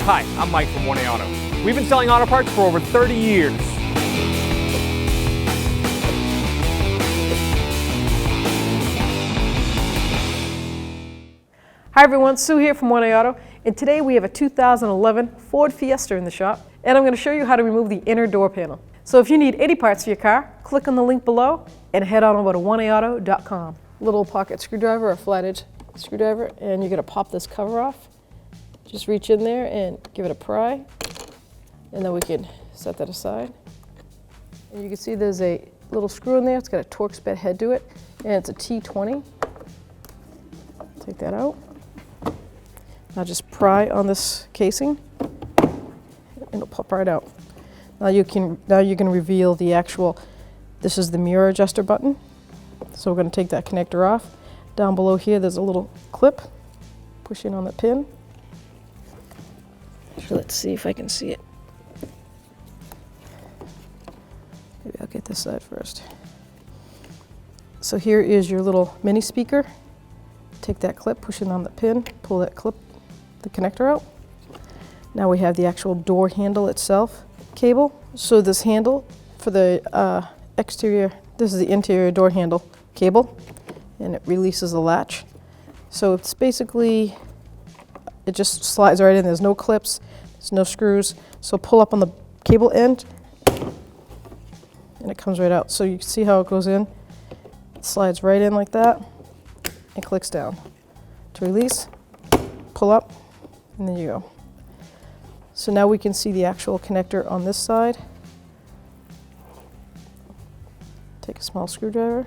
Hi, I'm Mike from 1A Auto. We've been selling auto parts for over 30 years. Hi everyone, Sue here from 1A Auto, and today we have a 2011 Ford Fiesta in the shop, and I'm going to show you how to remove the inner door panel. So if you need any parts for your car, click on the link below and head on over to 1AAuto.com. Little pocket screwdriver or flat edge screwdriver, and you're going to pop this cover off. Just reach in there and give it a pry, and then we can set that aside. And you can see there's a little screw in there. It's got a Torx bed head to it, and it's a T20. Take that out. Now just pry on this casing, and it'll pop right out. Now you can reveal the actual, this is the mirror adjuster button. So we're going to take that connector off. Down below here there's a little clip. Push in on the pin. So let's see if I can see it. Maybe I'll get this side first. So here is your little mini speaker. Take that clip, push it on the pin, pull that clip, the connector out. Now we have the actual door handle itself cable. So this handle for the exterior, this is the interior door handle cable, and it releases the latch. So it's basically, it just slides right in. There's no clips, there's no screws. So pull up on the cable end, and it comes right out. So you can see how it goes in. It slides right in like that, and clicks down. To release, pull up, and there you go. So now we can see the actual connector on this side. Take a small screwdriver.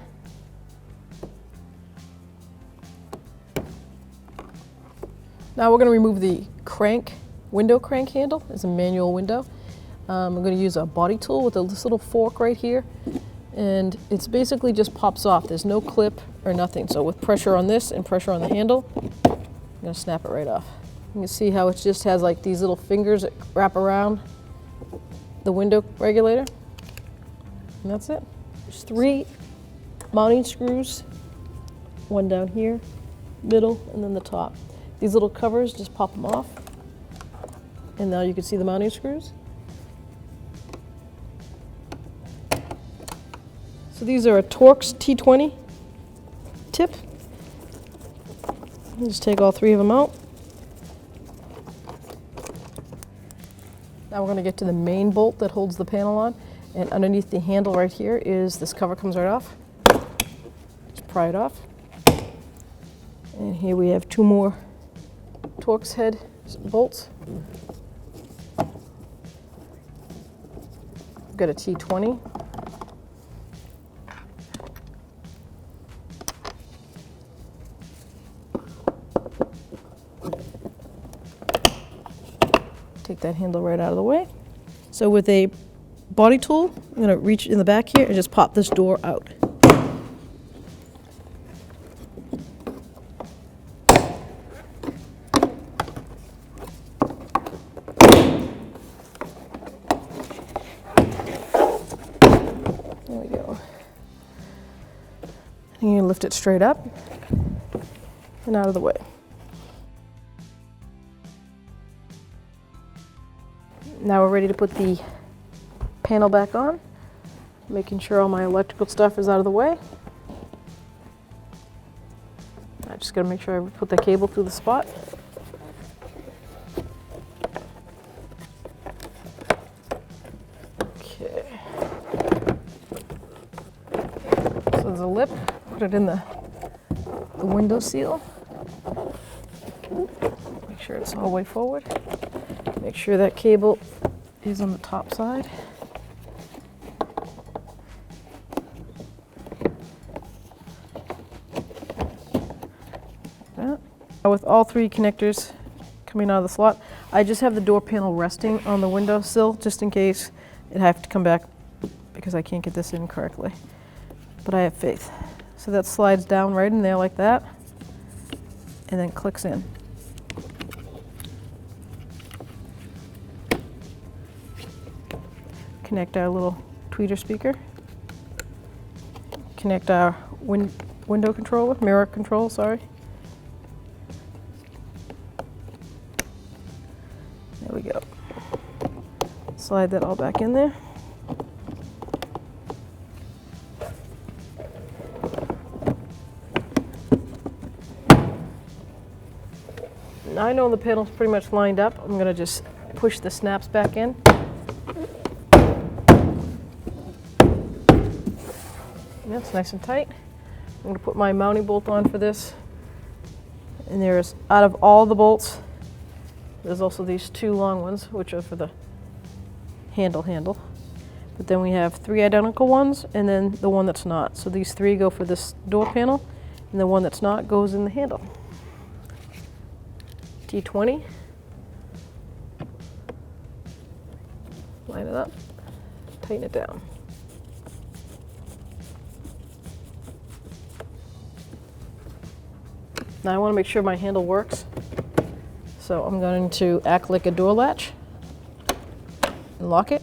Now we're going to remove the window crank handle. It's a manual window. I'm going to use a body tool with this little fork right here. And it's basically just pops off. There's no clip or nothing. So with pressure on this and pressure on the handle, I'm going to snap it right off. You can see how it just has like these little fingers that wrap around the window regulator. And that's it. There's 3 mounting screws. One down here, middle, and then the top. These little covers, just pop them off. And now you can see the mounting screws. So these are a Torx T20 tip. Just take all 3 of them out. Now we're going to get to the main bolt that holds the panel on. And underneath the handle right here is this cover comes right off. Just pry it off. And here we have 2 more Torx head bolts. We've got a T20. Take that handle right out of the way. So with a body tool, I'm going to reach in the back here and just pop this door out. There we go. And you lift it straight up and out of the way. Now we're ready to put the panel back on, making sure all my electrical stuff is out of the way. I just got to make sure I put the cable through the spot. Okay. So there's a lip, put it in the window seal. Make sure it's all the way forward. Make sure that cable is on the top side. Like that. With all 3 connectors coming out of the slot, I just have the door panel resting on the windowsill just in case it have to come back because I can't get this in correctly. But I have faith. So that slides down right in there like that and then clicks in. Connect our little tweeter speaker. Connect our window controller, mirror control, sorry. There we Slide that all back in there. Now I know the panel's pretty much lined up. I'm going to just push the snaps back in. That's nice and tight. I'm going to put my mounting bolt on for this. And there's, out of all the bolts, there's also these two long ones, which are for the handle. But then we have three identical ones, and then the one that's not. So these three go for this door panel, and the one that's not goes in the handle. T20. Line it up, tighten it down. Now I want to make sure my handle works, so I'm going to act like a door latch and lock it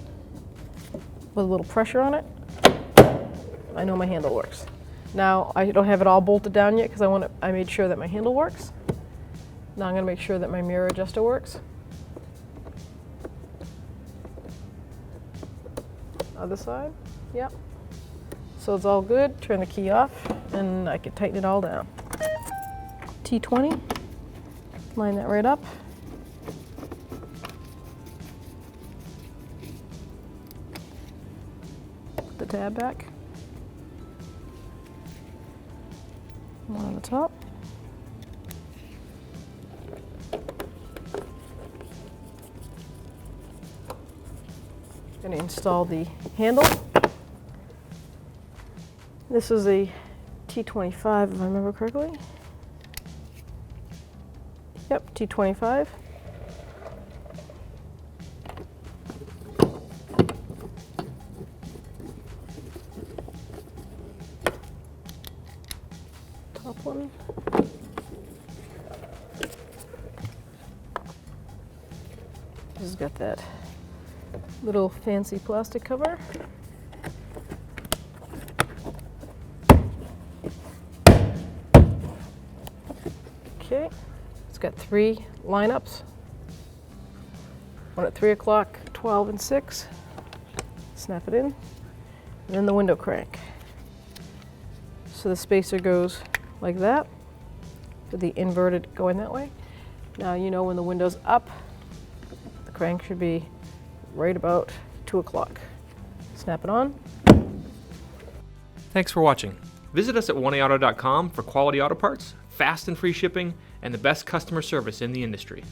with a little pressure on it. I know my handle works. Now I don't have it all bolted down yet because I made sure that my handle works. Now I'm going to make sure that my mirror adjuster works. Other side, yep. So it's all good. Turn the key off and I can tighten it all down. T20, line that right up. Put the tab back. One on the top. Going to install the handle. This is a T25, if I remember correctly. Yep, T25. Top one. This has got that little fancy plastic cover. Okay. It's got three lineups. One at 3 o'clock, 12 and 6. Snap it in. And then the window crank. So the spacer goes like that, with the inverted going that way. Now you know when the window's up, the crank should be right about 2 o'clock. Snap it on. Thanks for watching. Visit us at oneauto.com for quality auto parts, fast and free shipping, and the best customer service in the industry.